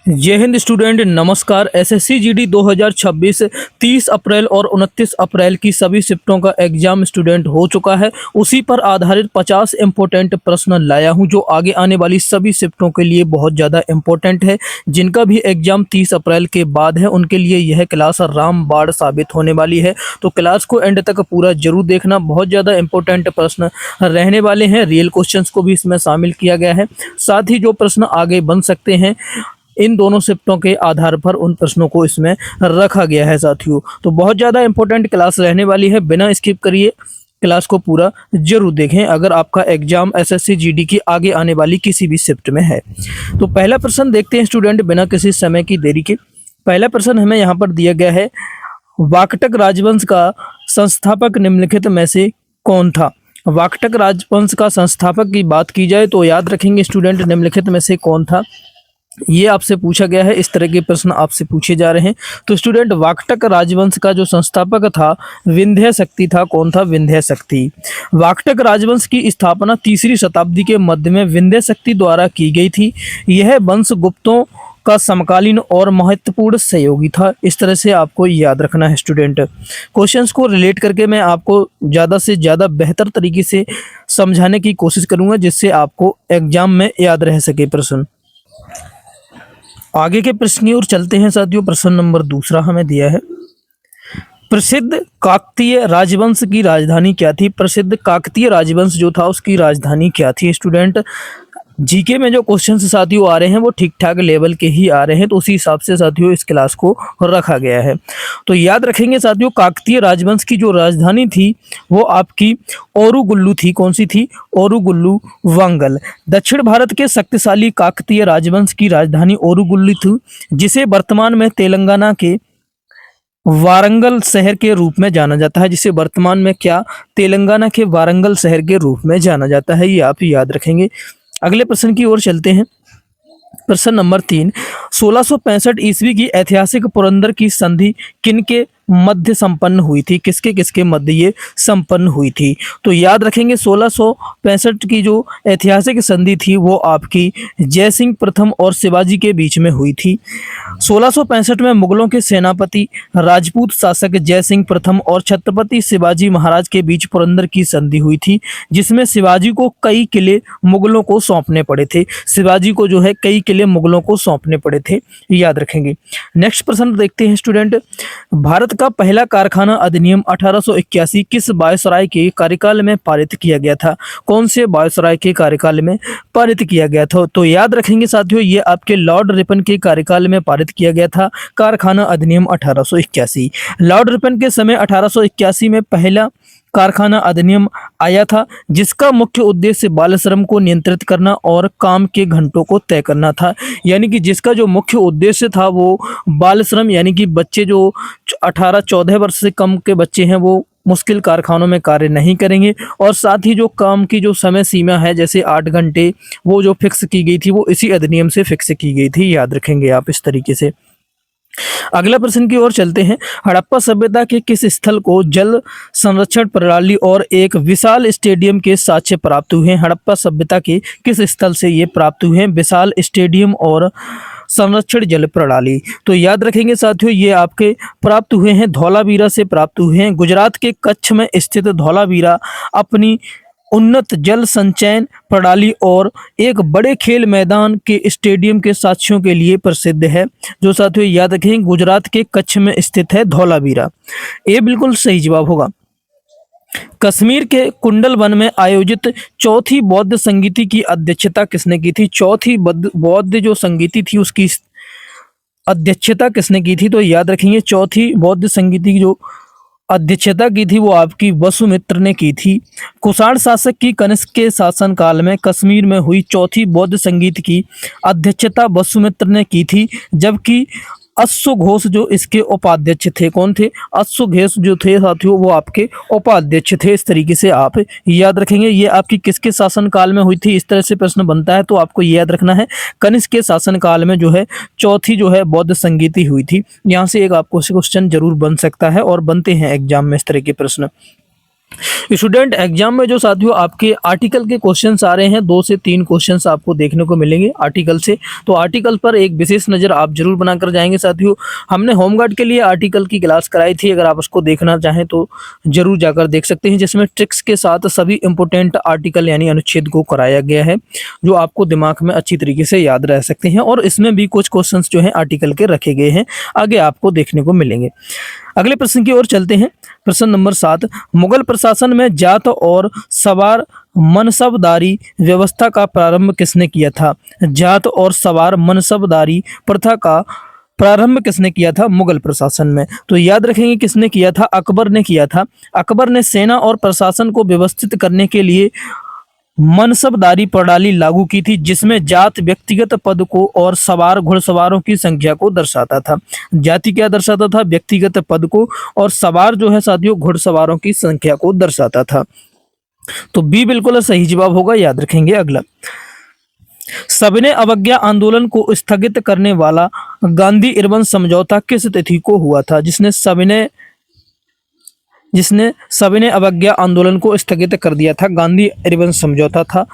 जय हिंद स्टूडेंट, नमस्कार। SSC GD 2026 30 अप्रैल और 29 अप्रैल की सभी शिफ्टों का एग्जाम स्टूडेंट हो चुका है। उसी पर आधारित 50 इम्पोर्टेंट प्रश्न लाया हूं जो आगे आने वाली सभी शिफ्टों के लिए बहुत ज़्यादा इम्पोर्टेंट है। जिनका भी एग्जाम 30 अप्रैल के बाद है उनके लिए यह क्लास रामबाण साबित होने वाली है। तो क्लास को एंड तक पूरा जरूर देखना, बहुत ज़्यादा इम्पोर्टेंट प्रश्न रहने वाले हैं। रियल क्वेश्चंस को भी इसमें शामिल किया गया है। साथ ही जो प्रश्न आगे बन सकते हैं इन दोनों शिफ्टों के आधार पर उन प्रश्नों को इसमें रखा गया है साथियों। तो बहुत ज़्यादा इंपॉर्टेंट क्लास रहने वाली है, बिना स्किप करिए क्लास को पूरा जरूर देखें अगर आपका एग्जाम एसएससी जीडी की आगे आने वाली किसी भी शिफ्ट में है। तो पहला प्रश्न देखते हैं स्टूडेंट, बिना किसी समय की देरी के। पहला प्रश्न हमें यहाँ पर दिया गया है, वाकटक राजवंश का संस्थापक निम्नलिखित में से कौन था। वाकटक राजवंश का संस्थापक की बात की जाए तो याद रखेंगे स्टूडेंट, निम्नलिखित में से कौन था, ये आपसे पूछा गया है। इस तरह के प्रश्न आपसे पूछे जा रहे हैं। तो स्टूडेंट, वाकटक राजवंश का जो संस्थापक था विंध्य शक्ति था। कौन था? विंध्य शक्ति। वाकटक राजवंश की स्थापना 3री शताब्दी के मध्य में विंध्य शक्ति द्वारा की गई थी। यह वंश गुप्तों का समकालीन और महत्वपूर्ण सहयोगी था। इस तरह से आपको याद रखना है स्टूडेंट। क्वेश्चंस को रिलेट करके मैं आपको ज़्यादा से ज़्यादा बेहतर तरीके से समझाने की कोशिश करूँगा जिससे आपको एग्जाम में याद रह सके प्रश्न। आगे के प्रश्न की ओर चलते हैं साथियों। प्रश्न नंबर दूसरा हमें दिया है, प्रसिद्ध काकतीय राजवंश की राजधानी क्या थी। प्रसिद्ध काकतीय राजवंश जो था उसकी राजधानी क्या थी। स्टूडेंट, जीके में जो क्वेश्चन साथियों आ रहे हैं वो ठीक ठाक लेवल के ही आ रहे हैं, तो उसी हिसाब से साथियों इस क्लास को रखा गया है। तो याद रखेंगे साथियों, काकतीय राजवंश की जो राजधानी थी वो आपकी ओरुगुल्लू थी। कौन सी थी? ओरुगुल्लू वांगल। दक्षिण भारत के शक्तिशाली काकतीय राजवंश की राजधानी ओरुगुल्लू थी, जिसे वर्तमान में तेलंगाना के वारंगल शहर के रूप में जाना जाता है। जिसे वर्तमान में क्या? तेलंगाना के वारंगल शहर के रूप में जाना जाता है। ये आप याद रखेंगे। अगले प्रश्न की ओर चलते हैं। प्रश्न नंबर 3, 1665 ईस्वी की ऐतिहासिक पुरंदर की संधि किनके मध्य संपन्न हुई थी। किसके किसके मध्य ये संपन्न हुई थी। तो याद रखेंगे 1665 की जो ऐतिहासिक संधि थी वो आपकी जयसिंह प्रथम और शिवाजी के बीच में हुई थी। 1665 में मुगलों के सेनापति राजपूत शासक जयसिंह प्रथम और छत्रपति शिवाजी महाराज के बीच पुरंदर की संधि हुई थी, जिसमें शिवाजी को कई किले मुगलों को सौंपने पड़े थे। शिवाजी को जो है कई किले मुगलों को सौंपने पड़े थे, याद रखेंगे। नेक्स्ट प्रश्न देखते हैं स्टूडेंट, भारत का पहला कारखाना अधिनियम 1881 किस वायसराय के कार्यकाल में पारित किया गया था। कौन से वायसराय के कार्यकाल में पारित किया गया था। तो याद रखेंगे साथियों, ये आपके लॉर्ड रिपन के कार्यकाल में पारित किया गया था कारखाना अधिनियम 1881। लॉर्ड रिपन के समय 1881 में पहला कारखाना अधिनियम आया था, जिसका मुख्य उद्देश्य बाल श्रम को नियंत्रित करना और काम के घंटों को तय करना था। यानी कि जिसका जो मुख्य उद्देश्य था वो बाल श्रम, यानी कि बच्चे जो 18-14 वर्ष से कम के बच्चे हैं वो मुश्किल कारखानों में कार्य नहीं करेंगे। और साथ ही जो काम की जो समय सीमा है जैसे 8 घंटे वो जो फिक्स की गई थी वो इसी अधिनियम से फिक्स की गई थी। याद रखेंगे आप इस तरीके से। अगला प्रश्न की ओर चलते हैं, हड़प्पा सभ्यता के किस स्थल को जल संरक्षण प्रणाली और एक विशाल स्टेडियम के साक्ष्य प्राप्त हुए हैं। हड़प्पा सभ्यता के किस स्थल से ये प्राप्त हुए हैं? विशाल स्टेडियम और संरक्षण जल प्रणाली। तो याद रखेंगे साथियों, ये आपके प्राप्त हुए हैं धौलावीरा से प्राप्त हुए हैं। गुजरात के कच्छ में स्थित धौलावीरा अपनी उन्नत जल संचयन प्रणाली और एक बड़े खेल मैदान के स्टेडियम के साक्ष्यों के लिए प्रसिद्ध है। जो साथियों याद रखें, गुजरात के कच्छ में स्थित है धौलावीरा। ये बिल्कुल सही जवाब होगा। कश्मीर के कुंडल वन में आयोजित चौथी बौद्ध संगीति की अध्यक्षता किसने की थी। चौथी बौद्ध जो संगीति थी उसकी अध्यक्षता किसने की थी। तो याद रखेंगे, चौथी बौद्ध संगीति की जो अध्यक्षता की थी वो आपकी वसुमित्र ने की थी। कुषाण शासक की कनिष्क के शासनकाल में कश्मीर में हुई चौथी बौद्ध संगीत की अध्यक्षता वसुमित्र ने की थी, जबकि अश्व घोष जो इसके उपाध्यक्ष थे। कौन थे? अश्व घोष जो थे साथियों वो आपके उपाध्यक्ष थे। इस तरीके से आप याद रखेंगे। ये आपकी किसके शासनकाल में हुई थी, इस तरह से प्रश्न बनता है तो आपको याद रखना है कनिष्क के शासनकाल में जो है चौथी जो है बौद्ध संगीति हुई थी। यहाँ से एक आपको क्वेश्चन जरूर बन सकता है और बनते हैं एग्जाम में इस तरह के प्रश्न। स्टूडेंट एग्जाम में जो साथियों आपके आर्टिकल के क्वेश्चंस आ रहे हैं, 2 से 3 क्वेश्चंस आपको देखने को मिलेंगे आर्टिकल से। तो आर्टिकल पर एक विशेष नज़र आप जरूर बनाकर जाएंगे साथियों। हमने होमगार्ड के लिए आर्टिकल की क्लास कराई थी, अगर आप उसको देखना चाहें तो जरूर जाकर देख सकते हैं, जिसमें ट्रिक्स के साथ सभी इंपॉर्टेंट आर्टिकल यानी अनुच्छेद को कराया गया है, जो आपको दिमाग में अच्छी तरीके से याद रह सकते हैं। और इसमें भी कुछ क्वेश्चन जो है आर्टिकल के रखे गए हैं, आगे आपको देखने को मिलेंगे। अगले प्रश्न की ओर चलते हैं। प्रश्न नंबर 7, मुगल प्रशासन में जात और सवार मनसबदारी व्यवस्था का प्रारंभ किसने किया था? जात और सवार मनसबदारी प्रथा का प्रारंभ किसने किया था मुगल प्रशासन में? तो याद रखेंगे किसने किया था, अकबर ने किया था। अकबर ने सेना और प्रशासन को व्यवस्थित करने के लिए मनसबदारी प्रणाली लागू की थी, जिसमें जात व्यक्तिगत पद को और सवार घुड़सवारों की संख्या को दर्शाता था। जाति क्या दर्शाता था? व्यक्तिगत पद को, और सवार जो है साथियों घुड़सवारों की संख्या को दर्शाता था। तो बी बिल्कुल सही जवाब होगा, याद रखेंगे। अगला, सविनय अवज्ञा आंदोलन को स्थगित करने वाला गांधी इरविन समझौता किस तिथि को हुआ था? जिसने सविनय अवज्ञा आंदोलन को स्थगित कर दिया था, गांधी इरविन समझौता था,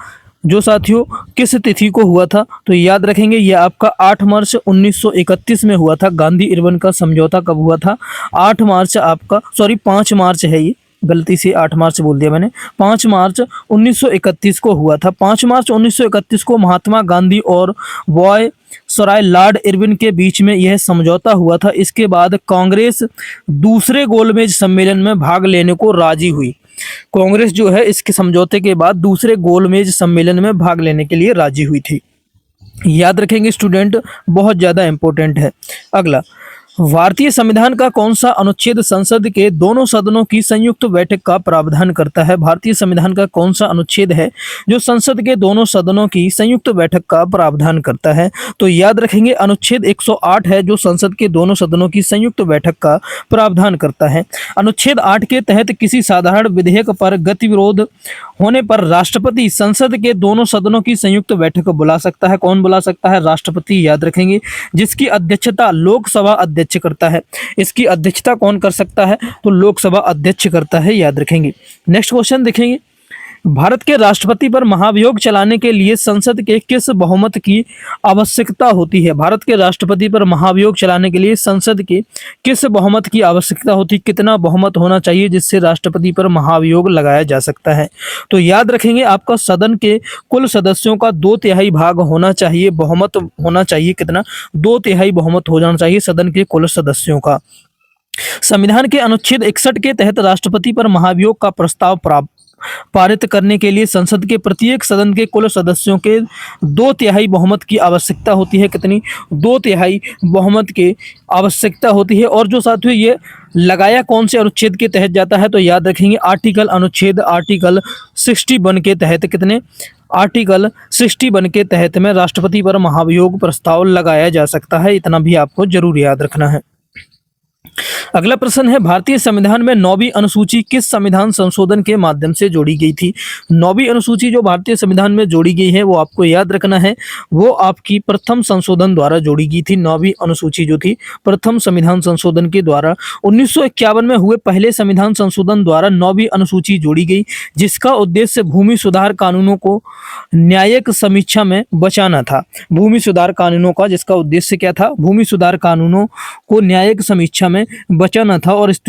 जो साथियों किस तिथि को हुआ था? तो याद रखेंगे ये आपका 8 मार्च 1931 में हुआ था। गांधी इरविन का समझौता कब हुआ था? 8 मार्च आपका, सॉरी 5 मार्च है, ये गलती से 8 मार्च बोल दिया मैंने, 5 मार्च 1931 को हुआ था। 5 मार्च 1931 को महात्मा गांधी और वायसराय लॉर्ड इरविन के बीच में यह समझौता हुआ था। इसके बाद कांग्रेस दूसरे गोलमेज सम्मेलन में भाग लेने को राजी हुई। कांग्रेस जो है इसके समझौते के बाद दूसरे गोलमेज सम्मेलन में भाग लेने के लिए राजी हुई थी। याद रखेंगे स्टूडेंट, बहुत ज़्यादा इंपॉर्टेंट है। अगला, भारतीय संविधान का कौन सा अनुच्छेद संसद के दोनों सदनों की संयुक्त बैठक का प्रावधान करता है? भारतीय संविधान का कौन सा अनुच्छेद है जो संसद के दोनों सदनों की संयुक्त बैठक का प्रावधान करता है? तो याद रखेंगे अनुच्छेद 108 है, जो संसद के दोनों सदनों की संयुक्त बैठक का प्रावधान करता है। अनुच्छेद 8 के तहत किसी साधारण विधेयक पर गतिविरोध होने पर राष्ट्रपति संसद के दोनों सदनों की संयुक्त बैठक बुला सकता है। कौन बुला सकता है? राष्ट्रपति, याद रखेंगे, जिसकी अध्यक्षता लोकसभा अध्यक्ष करता है। इसकी अध्यक्षता कौन कर सकता है? तो लोकसभा अध्यक्ष करता है, याद रखेंगे। नेक्स्ट क्वेश्चन देखेंगे, भारत के राष्ट्रपति पर महाभियोग चलाने के लिए संसद के किस बहुमत की आवश्यकता होती है? भारत के राष्ट्रपति पर महाभियोग चलाने के लिए संसद के किस बहुमत की आवश्यकता होती है? कितना बहुमत होना चाहिए जिससे राष्ट्रपति पर महाभियोग लगाया जा सकता है? तो याद रखेंगे आपका सदन के कुल सदस्यों का 2/3 भाग होना चाहिए, बहुमत होना चाहिए। कितना? 2/3 बहुमत हो जाना चाहिए सदन के कुल सदस्यों का। संविधान के अनुच्छेद 61 के तहत राष्ट्रपति पर महाभियोग का प्रस्ताव पारित करने के लिए संसद के प्रत्येक सदन के कुल सदस्यों के 2/3 बहुमत की आवश्यकता होती है। कितनी? 2/3 बहुमत की आवश्यकता होती है। और जो साथियों ये लगाया कौन से अनुच्छेद के तहत जाता है? तो याद रखेंगे आर्टिकल 61 के तहत। कितने? आर्टिकल 61 के तहत में राष्ट्रपति पर महाभियोग प्रस्ताव लगाया जा सकता है, इतना भी आपको जरूर याद रखना है। अगला प्रश्न है, भारतीय संविधान में 9वीं अनुसूची किस संविधान संशोधन के माध्यम से जोड़ी गई थी? 9वीं अनुसूची जो भारतीय संविधान में जोड़ी गई है वो आपको याद रखना है, वो आपकी प्रथम संशोधन द्वारा जोड़ी गई थी। 9वीं अनुसूची जो थी प्रथम संविधान संशोधन के द्वारा 1951 में हुए पहले संविधान संशोधन द्वारा 9वीं अनुसूची जोड़ी गई, जिसका उद्देश्य भूमि सुधार कानूनों को न्यायिक समीक्षा में बचाना था। भूमि सुधार कानूनों का जिसका उद्देश्य क्या था? भूमि सुधार कानूनों को न्यायिक समीक्षा में बचाना था। और इस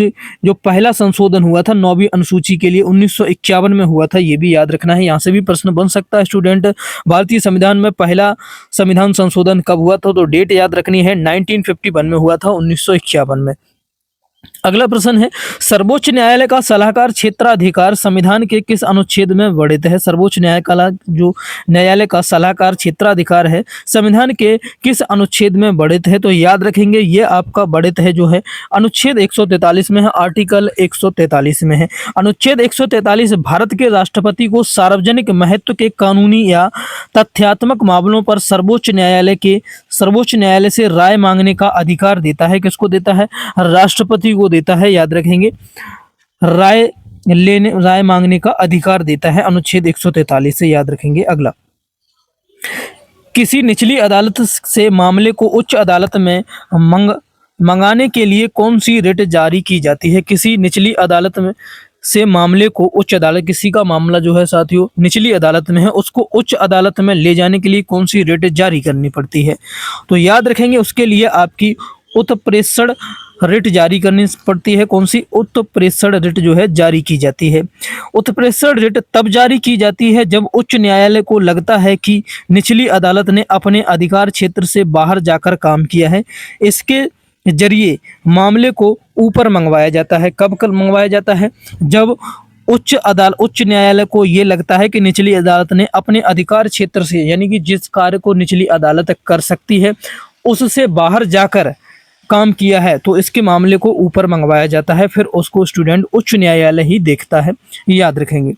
जो पहला संशोधन हुआ था 9वीं अनुसूची के लिए 1951 में हुआ था, ये भी याद रखना है। यहाँ से भी प्रश्न बन सकता है स्टूडेंट, भारतीय संविधान में पहला संविधान संशोधन कब हुआ था? तो डेट याद रखनी है, 1951 में हुआ था, 1951 में। अगला प्रश्न है, सर्वोच्च न्यायालय का सलाहकार क्षेत्राधिकार संविधान के किस अनुच्छेद में वर्णित है? सर्वोच्च न्यायालय का सलाहकार क्षेत्राधिकार है संविधान के किस अनुच्छेद में वर्णित है? तो याद रखेंगे ये आपका वर्णित है जो है अनुच्छेद 143 में है, आर्टिकल 143 में है। अनुच्छेद 143 भारत के राष्ट्रपति को सार्वजनिक महत्व के कानूनी या तथ्यात्मक मामलों पर सर्वोच्च न्यायालय से राय मांगने का अधिकार देता है। किसको देता है? राष्ट्रपति को देता है, याद रखेंगे। राय मांगने का अधिकार देता है अनुच्छेद 143 से, याद रखेंगे। अगला, किसी निचली अदालत से मामले को उच्च अदालत में मंगाने के लिए कौन सी रिट जारी की जाती है? किसी निचली अदालत में से मामले को उच्च अदालत, किसी का मामला जो है साथियों निचली अदालत में है, उसको उच्च अदालत में ले जाने के लिए कौन सी रिट जारी करनी पड़ती है? तो याद रखेंगे उसके लिए आपकी उत्प्रेषण रिट जारी करनी पड़ती है। कौन सी? उत्प्रेषण रिट जो है जारी की जाती है। उत्प्रेषण रिट तब जारी की जाती है जब उच्च न्यायालय को लगता है कि निचली अदालत ने अपने अधिकार क्षेत्र से बाहर जाकर काम किया है। इसके जरिए मामले को ऊपर मंगवाया जाता है। कब मंगवाया जाता है? जब उच्च न्यायालय को ये लगता है कि निचली अदालत ने अपने अधिकार क्षेत्र से, यानी कि जिस कार्य को निचली अदालत कर सकती है उससे बाहर जाकर काम किया है, तो इसके मामले को ऊपर मंगवाया जाता है। फिर उसको स्टूडेंट उच्च न्यायालय ही देखता है, याद रखेंगे।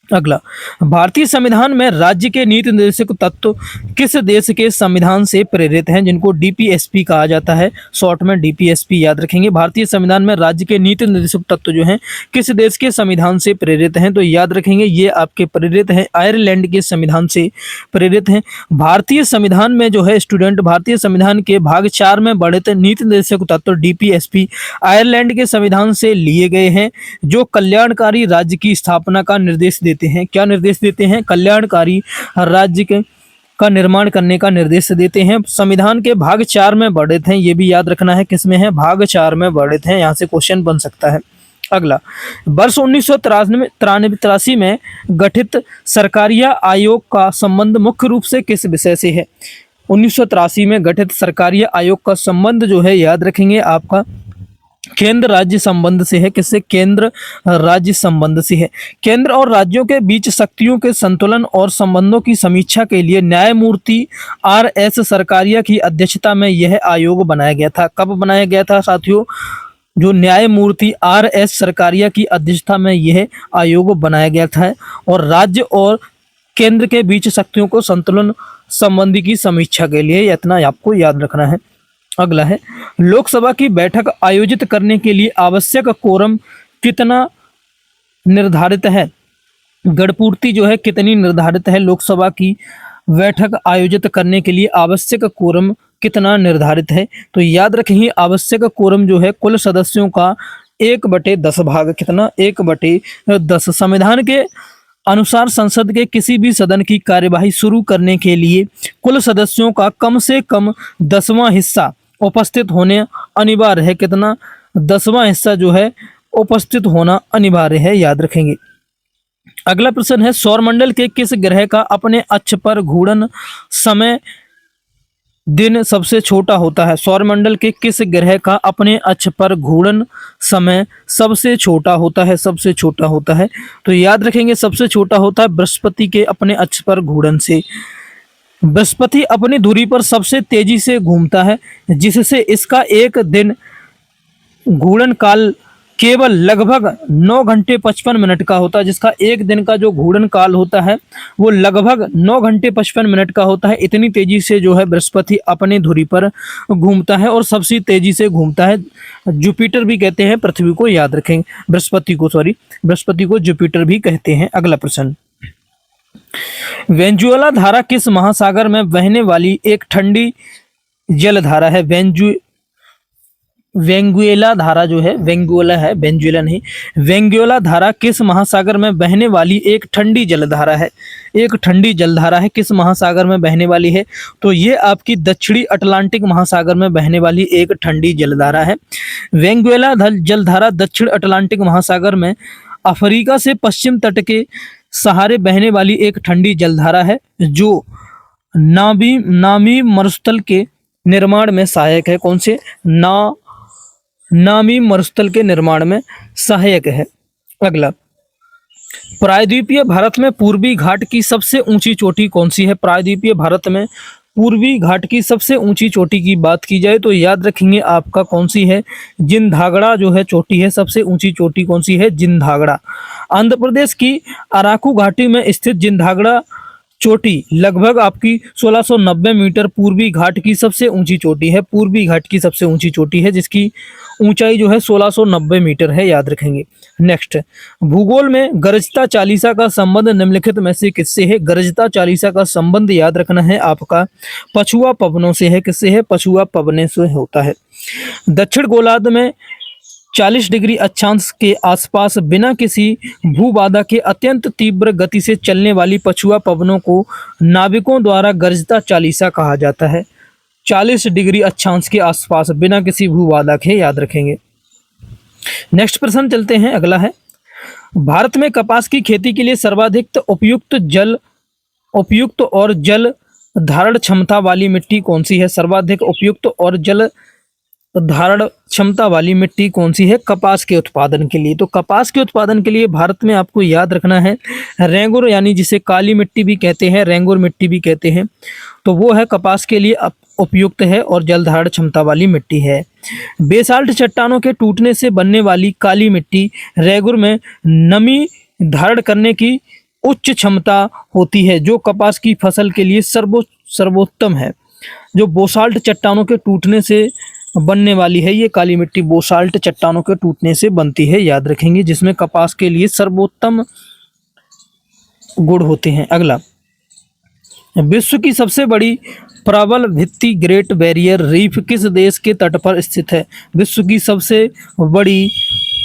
अगला, भारतीय संविधान में राज्य के नीति निर्देशक तत्व किस देश के संविधान से प्रेरित हैं, जिनको डीपीएसपी कहा जाता है, शॉर्ट में डीपीएसपी याद रखेंगे। भारतीय संविधान में राज्य के नीति निर्देशक तत्व जो हैं किस देश के संविधान से प्रेरित हैं? तो याद रखेंगे ये आपके प्रेरित हैं आयरलैंड के संविधान से प्रेरित हैं। भारतीय संविधान में जो है स्टूडेंट, भारतीय संविधान के भाग 4 में वर्णित नीति निर्देशक तत्व डीपीएसपी आयरलैंड के संविधान से लिए गए हैं, जो कल्याणकारी राज्य की स्थापना का निर्देश देते हैं। क्या निर्देश देते हैं? कल्याणकारी राज्य का निर्माण करने का निर्देश देते हैं। संविधान के भाग 4 में वर्णित हैं, ये भी याद रखना है। किसमें है? भाग 4 में वर्णित हैं। यहाँ से क्वेश्चन बन सकता है। अगला, वर्ष 1983 में गठित सरकारिया आयोग का संबंध मुख्य रूप से किस विषय से है? 1983 में गठित सरकारिया आयोग का संबंध जो है याद रखेंगे आपका केंद्र राज्य संबंध से है। किससे? केंद्र राज्य संबंध से है। केंद्र और राज्यों के बीच शक्तियों के संतुलन और संबंधों की समीक्षा के लिए न्यायमूर्ति आर.एस. सरकारिया की अध्यक्षता में यह आयोग बनाया गया था। कब बनाया गया था साथियों? जो न्यायमूर्ति आर.एस. सरकारिया की अध्यक्षता में यह आयोग बनाया गया था, और राज्य और केंद्र के बीच शक्तियों को संतुलन संबंधी की समीक्षा के लिए, इतना आपको याद रखना है। अगला है, लोकसभा की बैठक आयोजित करने के लिए आवश्यक कोरम कितना निर्धारित है? गणपूर्ति जो है कितनी निर्धारित है? लोकसभा की बैठक आयोजित करने के लिए आवश्यक कोरम कितना निर्धारित है? तो याद रखेंगे आवश्यक कोरम जो है कुल सदस्यों का 1/10 भाग। कितना? 1/10। संविधान के अनुसार संसद के किसी भी सदन की कार्यवाही शुरू करने के लिए कुल सदस्यों का कम से कम 10वां हिस्सा उपस्थित होने अनिवार्य है। कितना? 10वां हिस्सा जो है उपस्थित होना अनिवार्य है, याद रखेंगे। अगला प्रश्न है, सौरमंडल के किस ग्रह का अपने अक्ष पर घूर्णन समय दिन सबसे छोटा होता है? सौरमंडल के किस ग्रह का अपने अक्ष पर घूर्णन समय सबसे छोटा होता है? सबसे छोटा होता है, तो याद रखेंगे सबसे छोटा होता है बृहस्पति के अपने अक्ष पर घूर्णन से। बृहस्पति अपनी धुरी पर सबसे तेजी से घूमता है, जिससे इसका एक दिन घूर्णन काल केवल लगभग 9 घंटे 55 मिनट का होता है। जिसका एक दिन का जो घूर्णन काल होता है वो लगभग 9 घंटे 55 मिनट का होता है। इतनी तेजी से जो है बृहस्पति अपनी धुरी पर घूमता है और सबसे तेजी से घूमता है। जुपिटर भी कहते हैं पृथ्वी को, याद रखें। बृहस्पति को जुपिटर भी कहते हैं। अगला प्रश्न, वेनेजुएला धारा किस महासागर में बहने वाली एक ठंडी जलधारा है? वेनेजुएला धारा जो है, वेनेजुएला नहीं, वेनेजुएला धारा किस महासागर में बहने वाली एक ठंडी जलधारा है? एक ठंडी जलधारा है, किस महासागर में बहने वाली है? तो ये आपकी दक्षिणी अटलांटिक महासागर में बहने वाली एक ठंडी जलधारा है। वेनेजुएला जलधारा दक्षिण अटलांटिक महासागर में अफ्रीका से पश्चिम तट के सहारे बहने वाली एक ठंडी जलधारा है, जो नामी मरुस्थल के निर्माण में सहायक है। कौन से? नामी मरुस्थल के निर्माण में सहायक है। अगला, प्रायद्वीपीय भारत में पूर्वी घाट की सबसे ऊंची चोटी कौन सी है? प्रायद्वीपीय भारत में पूर्वी घाट की सबसे ऊंची चोटी की बात की जाए तो याद रखेंगे आपका कौन सी है? जिनधागड़ा जो है चोटी है, सबसे ऊंची चोटी कौन सी है? जिनधागड़ा। आंध्र प्रदेश की अराकू घाटी में स्थित जिनधागड़ा चोटी लगभग आपकी 1690 मीटर पूर्वी घाट की सबसे ऊंची चोटी है। पूर्वी घाट की सबसे ऊंची चोटी है, जिसकी ऊंचाई जो है 1690 मीटर है, याद रखेंगे। नेक्स्ट, भूगोल में गरजता चालीसा का संबंध निम्नलिखित में से किससे है? गरजता चालीसा का संबंध याद रखना है आपका पछुआ पवनों से है। किससे है? पछुआ पवने से होता है। दक्षिण गोलार्ध में 40 डिग्री अक्षांश के आसपास बिना किसी भूबाधा के अत्यंत तीव्र गति से चलने वाली पछुआ पवनों को नाविकों द्वारा गर्जता चालीसा कहा जाता है। 40 डिग्री अक्षांश के आसपास बिना किसी भूबाधा के, याद रखेंगे। नेक्स्ट प्रश्न चलते हैं, अगला है, भारत में कपास की खेती के लिए सर्वाधिक उपयुक्त और जल धारण क्षमता वाली मिट्टी कौन सी है? सर्वाधिक उपयुक्त और जल धारण क्षमता वाली मिट्टी कौन सी है कपास के उत्पादन के लिए? तो कपास के उत्पादन के लिए भारत में आपको याद रखना है रेंगुर, यानी जिसे काली मिट्टी भी कहते हैं, रेंगुर मिट्टी भी कहते हैं, तो वो है कपास के लिए उपयुक्त है और जल धारण क्षमता वाली मिट्टी है। बेसाल्ट चट्टानों के टूटने से बनने वाली काली मिट्टी रेंगुर में नमी धारण करने की उच्च क्षमता होती है, जो कपास की फसल के लिए सर्वोत्तम है। जो बोसाल्ट चट्टानों के टूटने से बनने वाली है ये काली मिट्टी, बोसाल्ट चट्टानों के टूटने से बनती है, याद रखेंगे, जिसमें कपास के लिए सर्वोत्तम गुण होते हैं। अगला, विश्व की सबसे बड़ी प्रबल भित्ति ग्रेट बैरियर रीफ किस देश के तट पर स्थित है? विश्व की सबसे बड़ी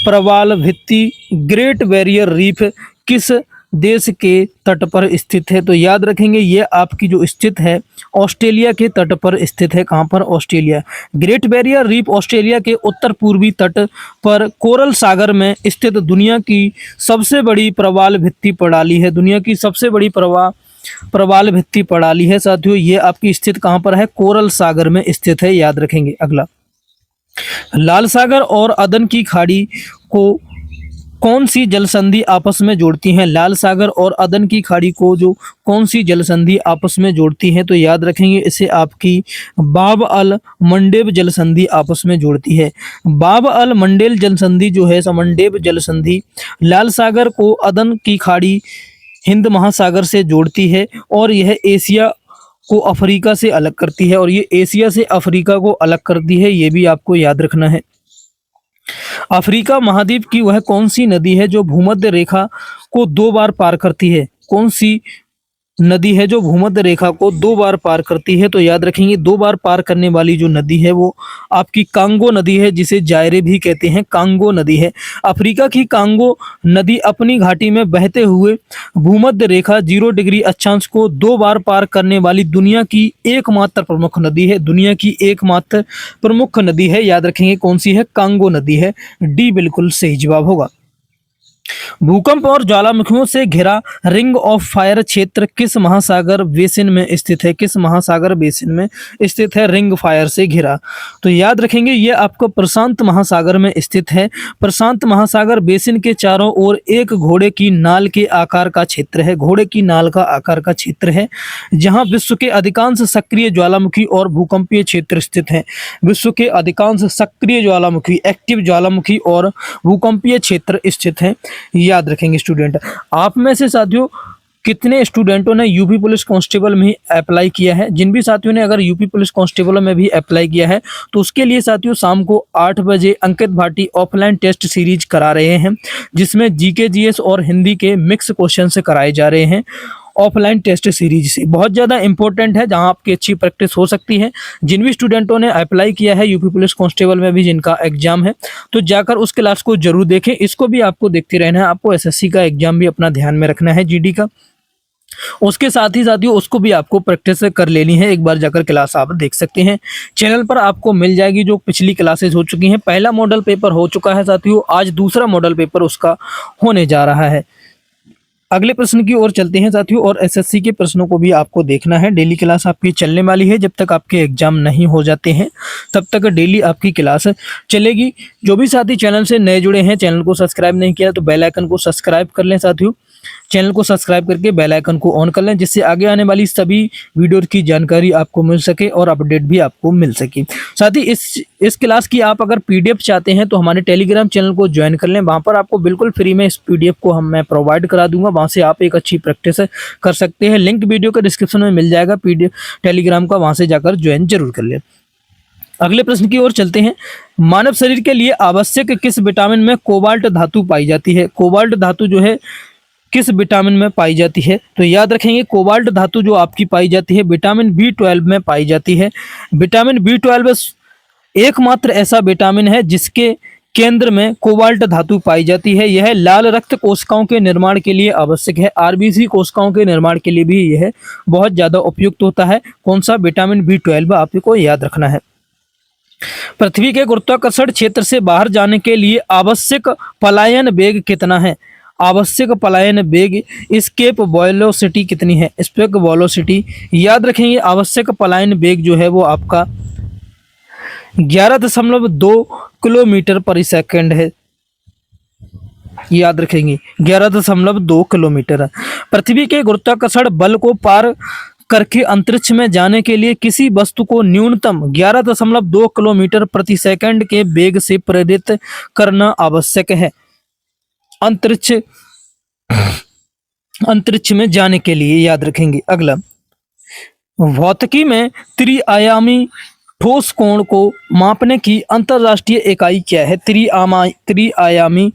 प्रबल भित्ति ग्रेट बैरियर रीफ किस देश के तट पर स्थित है? तो याद रखेंगे ये आपकी जो स्थित है ऑस्ट्रेलिया के तट पर स्थित है। कहाँ पर? Australia. Great barrier reef Australia के उत्तर पूर्वी तट पर कोरल सागर में स्थित दुनिया की सबसे बड़ी प्रवाल भित्ति प्रणाली है। दुनिया की सबसे बड़ी प्रवाल भित्ति प्रणाली है साथियों। ये आपकी स्थित कहाँ पर है? कोरल सागर में स्थित है, याद रखेंगे। अगला, लाल सागर और अदन की खाड़ी को कौन सी जलसंधि आपस में जोड़ती हैं? लाल सागर और अदन की खाड़ी को जो कौन सी जलसंधि आपस में जोड़ती है? तो याद रखेंगे इसे आपकी बाब अल मंडेब जलसंधि आपस में जोड़ती है। बाब अल मंडेल जलसंधि जो है, समंडेब जलसंधि लाल सागर को अदन की खाड़ी हिंद महासागर से जोड़ती है और यह एशिया को अफ्रीका से अलग करती है, और ये एशिया से अफ्रीका को अलग करती है, ये भी आपको याद रखना है। अफ्रीका महाद्वीप की वह कौन सी नदी है जो भूमध्य रेखा को 2 बार पार करती है? कौन सी नदी है जो भूमध्य रेखा को 2 बार पार करती है? तो याद रखेंगे 2 बार पार करने वाली जो नदी है वो आपकी कांगो नदी है, जिसे जायरे भी कहते हैं, कांगो नदी है। अफ्रीका की कांगो नदी अपनी घाटी में बहते हुए भूमध्य रेखा 0 डिग्री अक्षांश को 2 बार पार करने वाली दुनिया की एकमात्र प्रमुख नदी है। दुनिया की एकमात्र प्रमुख नदी है, याद रखेंगे कौन सी है? कांगो नदी है। डी बिल्कुल सही जवाब होगा। भूकंप और ज्वालामुखियों से घिरा रिंग ऑफ फायर क्षेत्र किस महासागर बेसिन में स्थित है? किस महासागर बेसिन में स्थित है रिंग फायर से घिरा? तो याद रखेंगे ये आपको प्रशांत महासागर में स्थित है। प्रशांत महासागर बेसिन के चारों ओर एक घोड़े की नाल के आकार का क्षेत्र है। घोड़े की नाल का आकार का क्षेत्र है, जहां विश्व के अधिकांश सक्रिय ज्वालामुखी और भूकंपीय क्षेत्र स्थित हैं। विश्व के अधिकांश सक्रिय ज्वालामुखी, एक्टिव ज्वालामुखी और भूकंपीय क्षेत्र स्थित हैं, याद रखेंगे स्टूडेंट। आप में से साथियों कितने स्टूडेंटों ने यूपी पुलिस कांस्टेबल में अप्लाई किया है? जिन भी साथियों ने अगर यूपी पुलिस कांस्टेबल में भी अप्लाई किया है तो उसके लिए साथियों शाम को 8 बजे अंकित भाटी ऑफलाइन टेस्ट सीरीज करा रहे हैं, जिसमें जीके जीएस और हिंदी के मिक्स क्वेश्चन से कराए जा रहे हैं। ऑफलाइन टेस्ट सीरीज से बहुत ज़्यादा इंपॉर्टेंट है, जहां आपकी अच्छी प्रैक्टिस हो सकती है। जिन भी स्टूडेंटों ने अप्लाई किया है यूपी पुलिस कांस्टेबल में भी जिनका एग्जाम है, तो जाकर उस क्लास को जरूर देखें। इसको भी आपको देखते रहना है। आपको एसएससी का एग्जाम भी अपना ध्यान में रखना है, जीडी का। उसके साथ ही साथियों उसको भी आपको प्रैक्टिस कर लेनी है। एक बार जाकर क्लास आप देख सकते हैं, चैनल पर आपको मिल जाएगी जो पिछली क्लासेस हो चुकी हैं। पहला मॉडल पेपर हो चुका है साथियों, आज दूसरा मॉडल पेपर उसका होने जा रहा है। अगले प्रश्न की ओर चलते हैं साथियों, और एसएससी के प्रश्नों को भी आपको देखना है। डेली क्लास आपकी चलने वाली है, जब तक आपके एग्जाम नहीं हो जाते हैं तब तक डेली आपकी क्लास चलेगी। जो भी साथी चैनल से नए जुड़े हैं, चैनल को सब्सक्राइब नहीं किया तो बेल आइकन को सब्सक्राइब कर लें साथियों। चैनल को सब्सक्राइब करके बेल आइकन को ऑन कर लें, जिससे आगे आने वाली सभी वीडियो की जानकारी आपको मिल सके और अपडेट भी आपको मिल सके। साथ ही इस क्लास की आप अगर पीडीएफ चाहते हैं तो हमारे टेलीग्राम चैनल को ज्वाइन कर लें। वहाँ पर आपको बिल्कुल फ्री में इस पीडीएफ को मैं प्रोवाइड करा दूंगा, वहाँ से आप एक अच्छी प्रैक्टिस कर सकते हैं। लिंक वीडियो के डिस्क्रिप्शन में मिल जाएगा पीडीएफ टेलीग्राम का, वहाँ से जाकर ज्वाइन जरूर कर लें। अगले प्रश्न की ओर चलते हैं। मानव शरीर के लिए आवश्यक किस विटामिन में कोबाल्ट धातु पाई जाती है? कोबाल्ट धातु जो है किस विटामिन में पाई जाती है? तो याद रखेंगे कोबाल्ट धातु जो आपकी पाई जाती है विटामिन B12 में पाई जाती है। विटामिन B12 एकमात्र ऐसा विटामिन है जिसके केंद्र में कोबाल्ट धातु पाई जाती है। यह लाल रक्त कोशिकाओं के निर्माण के लिए आवश्यक है। आरबीसी कोशिकाओं के निर्माण के लिए भी यह बहुत ज्यादा उपयुक्त होता है। कौन सा? विटामिन B12 आपको याद रखना है। पृथ्वी के गुरुत्वाकर्षण क्षेत्र से बाहर जाने के लिए आवश्यक पलायन वेग कितना है? आवश्यक पलायन वेग एस्केप वेलोसिटी कितनी है? एस्केप वेलोसिटी याद रखेंगे। आवश्यक पलायन वेग जो है वो आपका 11.2 किलोमीटर पर सेकंड है। याद रखेंगे 11.2 किलोमीटर। पृथ्वी के गुरुत्वाकर्षण बल को पार करके अंतरिक्ष में जाने के लिए किसी वस्तु को न्यूनतम 11.2 किलोमीटर प्रति सेकंड के वेग से प्रेरित करना आवश्यक है। अंतरिक्ष में जाने के लिए याद रखेंगे। अगला, भौतिकी में त्रिआयामी ठोस कोण को मापने की अंतरराष्ट्रीय इकाई क्या है? त्रिआयामी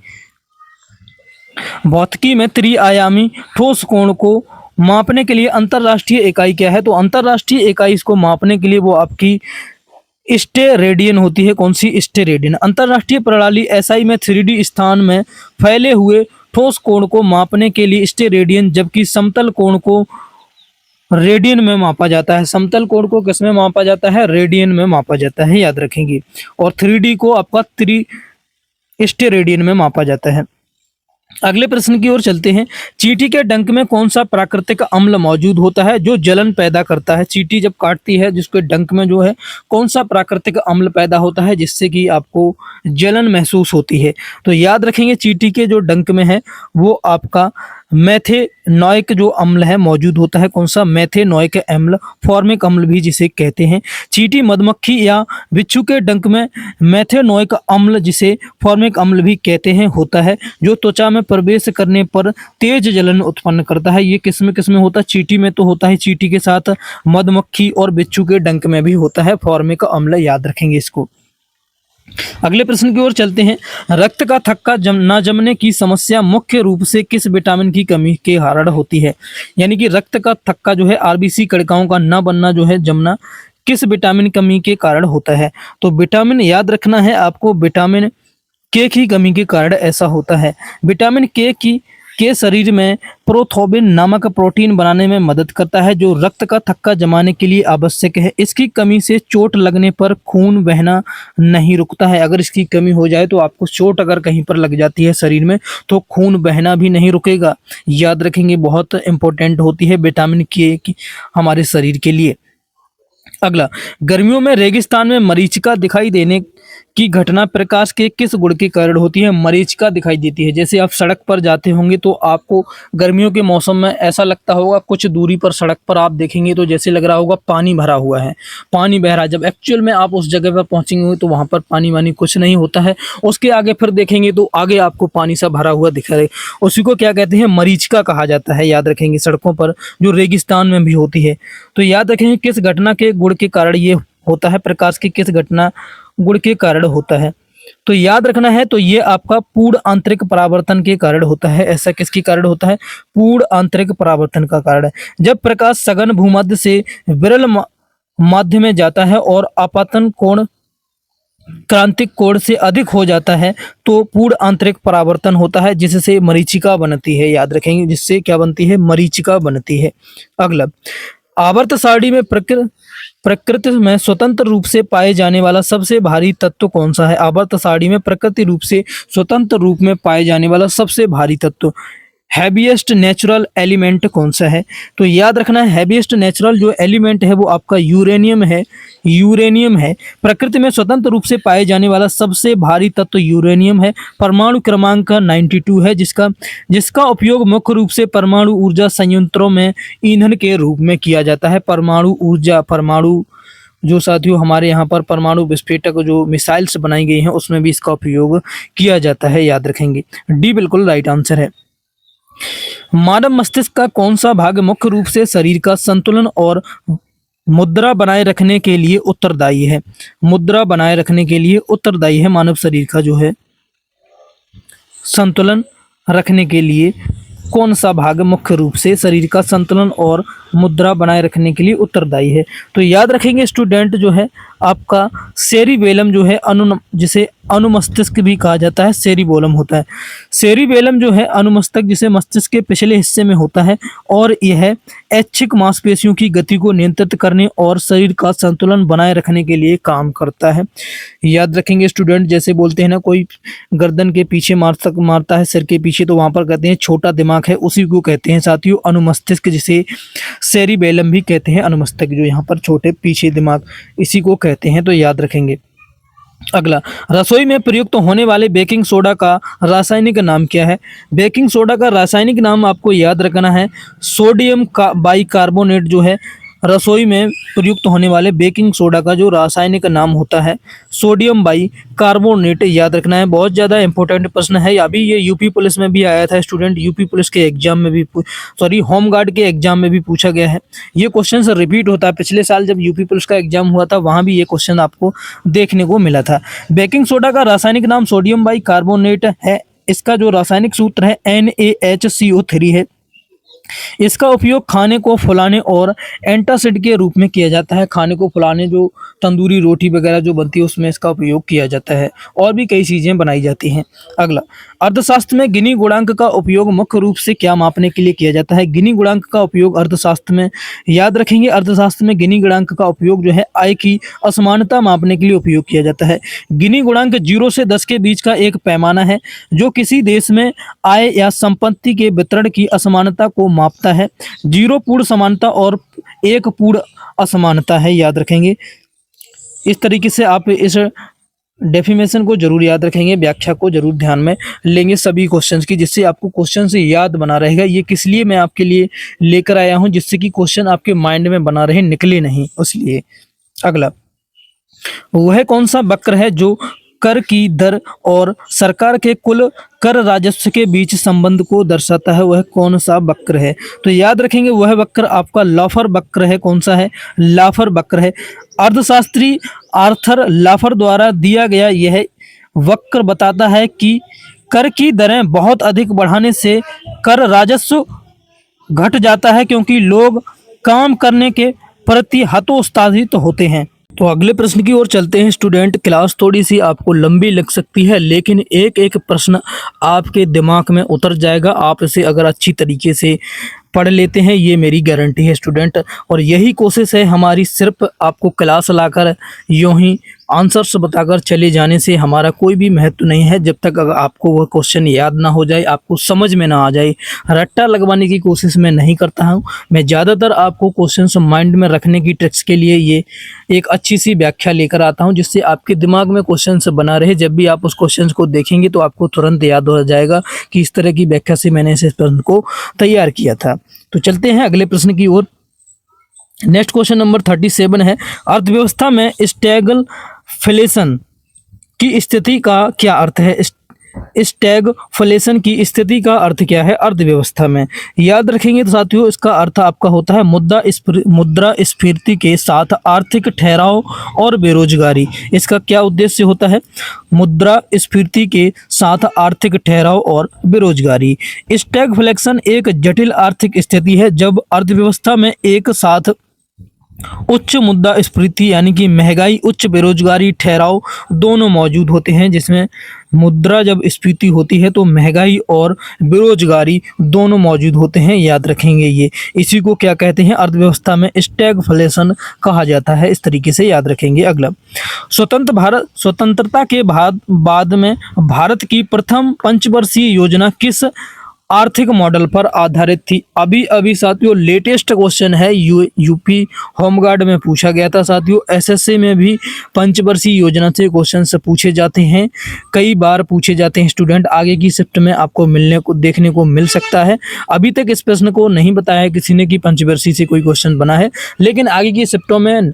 भौतिकी में त्रिआयामी ठोस कोण को मापने के लिए अंतरराष्ट्रीय इकाई क्या है? तो अंतरराष्ट्रीय इकाई इसको मापने के लिए वो आपकी स्टेरेडियन होती है। कौन सी? स्टेरेडियन। अंतरराष्ट्रीय प्रणाली एसआई में 3D स्थान में फैले हुए ठोस कोण को मापने के लिए स्टेरेडियन, जबकि समतल कोण को रेडियन में मापा जाता है। समतल कोण को किस में मापा जाता है? रेडियन में मापा जाता है, याद रखेंगे। और 3D को आपका स्टेरेडियन में मापा जाता है। अगले प्रश्न की ओर चलते हैं। चींटी के डंक में कौन सा प्राकृतिक अम्ल मौजूद होता है जो जलन पैदा करता है? चींटी जब काटती है जिसके डंक में जो है कौन सा प्राकृतिक अम्ल पैदा होता है जिससे कि आपको जलन महसूस होती है? तो याद रखेंगे चींटी के जो डंक में है वो आपका मेथेनॉइक जो अम्ल है मौजूद होता है। कौन सा? मेथेनॉइक अम्ल, फॉर्मिक अम्ल भी जिसे कहते हैं। चींटी, मधुमक्खी या बिच्छू के डंक में मेथेनॉइक अम्ल, जिसे फॉर्मिक अम्ल भी कहते हैं, होता है, जो त्वचा में प्रवेश करने पर तेज जलन उत्पन्न करता है। ये किस में होता है? चींटी में तो होता है। चींटी के साथ मधुमक्खी और बिच्छू के डंक में भी होता है फॉर्मिक अम्ल, याद रखेंगे इसको। अगले प्रश्न की ओर चलते हैं। रक्त का थक्का ना जमने की समस्या मुख्य रूप से किस विटामिन की कमी के कारण होती है? यानी कि रक्त का थक्का जो है, आरबीसी कणिकाओं का ना बनना जो है, जमना, किस विटामिन कमी के कारण होता है? तो विटामिन याद रखना है आपको, विटामिन के की कमी के कारण ऐसा होता है। विटामिन के शरीर में प्रोथोबिन नामक प्रोटीन बनाने में मदद करता है जो रक्त का थक्का जमाने के लिए आवश्यक है। इसकी कमी से चोट लगने पर खून बहना नहीं रुकता है। अगर इसकी कमी हो जाए तो आपको चोट अगर कहीं पर लग जाती है शरीर में तो खून बहना भी नहीं रुकेगा। याद रखेंगे, बहुत इंपॉर्टेंट होती है विटामिन के की हमारे शरीर के लिए। अगला, गर्मियों में रेगिस्तान में मरीचिका दिखाई देने की घटना प्रकाश के किस गुण के कारण होती है? मरीचिका दिखाई देती है। जैसे आप सड़क पर जाते होंगे तो आपको गर्मियों के मौसम में ऐसा लगता होगा, कुछ दूरी पर सड़क पर आप देखेंगे तो जैसे लग रहा होगा पानी भरा हुआ है, पानी बह रहा है। जब एक्चुअल में आप उस जगह पर पहुंचेंगे तो वहां पर पानी वानी कुछ नहीं होता है। उसके आगे फिर देखेंगे तो आगे आपको पानी सा भरा हुआ दिख रहा है। उसी को क्या कहते हैं? मरीचिका कहा जाता है। याद रखेंगे, सड़कों पर जो रेगिस्तान में भी होती है। तो याद रखेंगे किस घटना के गुण के कारण ये होता है? प्रकाश की किस घटना गुण के कारण होता है? तो याद रखना है, तो ये आपका पूर्ण आंतरिक परावर्तन के कारण होता है। ऐसा किसके कारण होता है? पूर्ण आंतरिक परावर्तन का कारण है। जब प्रकाश सघन भूमध्य से विरल माध्य में जाता है और आपतन कोण क्रांतिक कोण से अधिक हो जाता है तो पूर्ण आंतरिक परावर्तन होता है, जिससे मरीचिका बनती है। याद रखेंगे, जिससे क्या बनती है? मरीचिका बनती है। अगला, आवर्त सारणी में प्रकृति में स्वतंत्र रूप से पाए जाने वाला सबसे भारी तत्व कौन सा है? आवर्त सारणी में प्रकृति रूप से स्वतंत्र रूप में पाए जाने वाला सबसे भारी तत्व, हैवीएस्ट नेचुरल एलिमेंट कौन सा है? तो याद रखना है, हैवीएस्ट नेचुरल जो एलिमेंट है वो आपका यूरेनियम है। यूरेनियम है। प्रकृति में स्वतंत्र रूप से पाए जाने वाला सबसे भारी तत्व यूरेनियम है। परमाणु क्रमांक 92 है, जिसका उपयोग मुख्य रूप से परमाणु ऊर्जा संयंत्रों में ईंधन के रूप में किया जाता है। परमाणु ऊर्जा, परमाणु जो साथियों हमारे यहाँ पर परमाणु विस्फोटक जो मिसाइल्स बनाई गई हैं उसमें भी इसका उपयोग किया जाता है। याद रखेंगे, डी बिल्कुल राइट आंसर है। मानव मस्तिष्क का कौन सा भाग मुख्य रूप से शरीर का संतुलन और मुद्रा बनाए रखने के लिए उत्तरदायी है? मुद्रा बनाए रखने के लिए उत्तरदायी है। मानव शरीर का जो है संतुलन रखने के लिए कौन सा भाग मुख्य रूप से शरीर का संतुलन और मुद्रा बनाए रखने के लिए उत्तरदायी है? तो याद रखेंगे स्टूडेंट जो है आपका सेरिबेलम जो है जिसे अनुमस्तिष्क भी कहा जाता है, सेरिबोलम होता है। सेरिबेलम जो है अनुमस्तिष्क जिसे मस्तिष्क के पिछले हिस्से में होता है और यह ऐच्छिक मांसपेशियों की गति को नियंत्रित करने और शरीर का संतुलन बनाए रखने के लिए काम करता है। याद रखेंगे स्टूडेंट, जैसे बोलते हैं ना कोई गर्दन के पीछे मारता है सिर के पीछे, तो वहां पर कहते हैं छोटा दिमाग है, उसी को कहते हैं साथियों अनुमस्तिष्क, जिसे सेरिबेलम भी कहते हैं। अनुमस्तिष्क जो यहाँ पर छोटे पीछे दिमाग, इसी को कहते हैं, तो याद रखेंगे। अगला, रसोई में प्रयुक्त होने वाले बेकिंग सोडा का रासायनिक नाम क्या है? बेकिंग सोडा का रासायनिक नाम आपको याद रखना है सोडियम का बाइकार्बोनेट जो है। रसोई में प्रयुक्त होने वाले बेकिंग सोडा का जो रासायनिक नाम होता है सोडियम बाइकार्बोनेट, याद रखना है। बहुत ज़्यादा इंपॉर्टेंट प्रश्न है, अभी ये यूपी पुलिस में भी आया था स्टूडेंट, यूपी पुलिस के एग्जाम में भी होम गार्ड के एग्जाम में भी पूछा गया है। ये क्वेश्चन से रिपीट होता है, पिछले साल जब यूपी पुलिस का एग्जाम हुआ था वहाँ भी ये क्वेश्चन आपको देखने को मिला था। बेकिंग सोडा का रासायनिक नाम सोडियम बाइकार्बोनेट है। इसका जो रासायनिक सूत्र है NaHCO3 है। इसका उपयोग खाने को फुलाने और एंटासिड के रूप में किया जाता है। खाने को फुलाने, जो तंदूरी रोटी वगैरह जो बनती है उसमें इसका उपयोग किया जाता है, और भी कई चीज़ें बनाई जाती हैं। अगला, अर्थशास्त्र में गिनी गुणांक का उपयोग मुख्य रूप से क्या मापने के लिए किया जाता है? गिनी गुणांक का उपयोग अर्थशास्त्र में, याद रखेंगे, अर्थशास्त्र में गिनी गुणांक का उपयोग जो है आय की असमानता मापने के लिए उपयोग किया जाता है। गिनी गुणांक 0 से 10 के बीच का एक पैमाना है जो किसी देश में आय या संपत्ति के वितरण की असमानता को मापता है। 0 पूर्ण समानता और 1 पूर्ण असमानता है, याद रखेंगे। इस तरीके से आप इस डेफिनेशन को जरूर याद रखेंगे, व्याख्या को जरूर ध्यान में लेंगे सभी क्वेश्चंस की, जिससे आपको क्वेश्चन से याद बना रहेगा। ये किस लिए मैं आपके लिए लेकर आया हूं, जिससे कि क्वेश्चन आपके माइंड में बना रहे, निकले नहीं, उसलिए। अगला, वह कौन सा वक्र है जो कर की दर और सरकार के कुल कर राजस्व के बीच संबंध को दर्शाता है? वह कौन सा वक्र है? तो याद रखेंगे वह वक्र आपका लाफर वक्र है। कौन सा है? लाफर वक्र है। अर्थशास्त्री आर्थर लाफर द्वारा दिया गया यह वक्र बताता है कि कर की दरें बहुत अधिक बढ़ाने से कर राजस्व घट जाता है, क्योंकि लोग काम करने के प्रति हतोत्साहित होते हैं। तो अगले प्रश्न की ओर चलते हैं स्टूडेंट। क्लास थोड़ी सी आपको लंबी लग सकती है, लेकिन एक एक प्रश्न आपके दिमाग में उतर जाएगा। आप इसे अगर अच्छी तरीके से पढ़ लेते हैं, ये मेरी गारंटी है स्टूडेंट। और यही कोशिश है हमारी, सिर्फ आपको क्लास लाकर यूं ही आंसर्स बताकर चले जाने से हमारा कोई भी महत्व नहीं है, जब तक अगर आपको वह क्वेश्चन याद ना हो जाए, आपको समझ में ना आ जाए। रट्टा लगवाने की कोशिश मैं नहीं करता हूं। मैं ज़्यादातर आपको क्वेश्चंस माइंड में रखने की ट्रिक्स के लिए ये एक अच्छी सी व्याख्या लेकर आता हूं, जिससे आपके दिमाग में क्वेश्चंस बना रहे। जब भी आप उस क्वेश्चन को देखेंगे तो आपको तुरंत याद हो जाएगा कि इस तरह की व्याख्या से मैंने इस प्रश्न को तैयार किया था। तो चलते हैं अगले प्रश्न की ओर। नेक्स्ट क्वेश्चन नंबर 37 है, अर्थव्यवस्था में स्टैगफ्लेशन की स्थिति का क्या अर्थ है? स्टैगफ्लेशन की स्थिति का अर्थ क्या है अर्थव्यवस्था में? याद रखेंगे तो साथियों, इसका अर्थ आपका होता है मुद्रास्फीति के साथ आर्थिक ठहराव और बेरोजगारी। इसका क्या उद्देश्य होता है? मुद्रास्फीति के साथ आर्थिक ठहराव और बेरोजगारी। स्टैगफ्लेशन एक जटिल आर्थिक स्थिति है जब अर्थव्यवस्था में एक साथ उच्च मुद्रास्फीति यानी कि महंगाई, उच्च बेरोजगारी, ठहराव दोनों मौजूद होते हैं। जिसमें मुद्रा जब स्फीति होती है तो महंगाई और बेरोजगारी दोनों मौजूद होते हैं, याद रखेंगे ये। इसी को क्या कहते हैं? अर्थव्यवस्था में स्टैगफ्लेशन कहा जाता है। इस तरीके से याद रखेंगे। अगला, स्वतंत्रता के बाद में भारत की प्रथम पंचवर्षीय योजना किस आर्थिक मॉडल पर आधारित थी? अभी साथियों लेटेस्ट क्वेश्चन है, यूपी होमगार्ड में पूछा गया था साथियों। एसएससी में भी पंचवर्षीय योजना से क्वेश्चन पूछे जाते हैं, कई बार पूछे जाते हैं स्टूडेंट। आगे की शिफ्ट में आपको देखने को मिल सकता है। अभी तक इस प्रश्न को नहीं बताया है किसी ने कि पंचवर्षीय से कोई क्वेश्चन बना है, लेकिन आगे की शिफ्टों में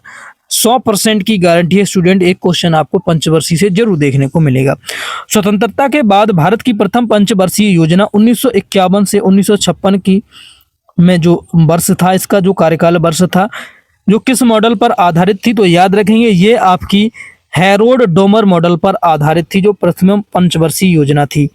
100% की गारंटी है स्टूडेंट, एक क्वेश्चन आपको पंचवर्षीय से जरूर देखने को मिलेगा। स्वतंत्रता के बाद भारत की प्रथम पंचवर्षीय योजना 1951 से 1956 की में जो वर्ष था, इसका जो कार्यकाल वर्ष था, जो किस मॉडल पर आधारित थी? तो याद रखेंगे ये आपकी हैरोल्ड डोमर मॉडल पर आधारित थी, जो प्रथम पंचवर्षीय योजना थी।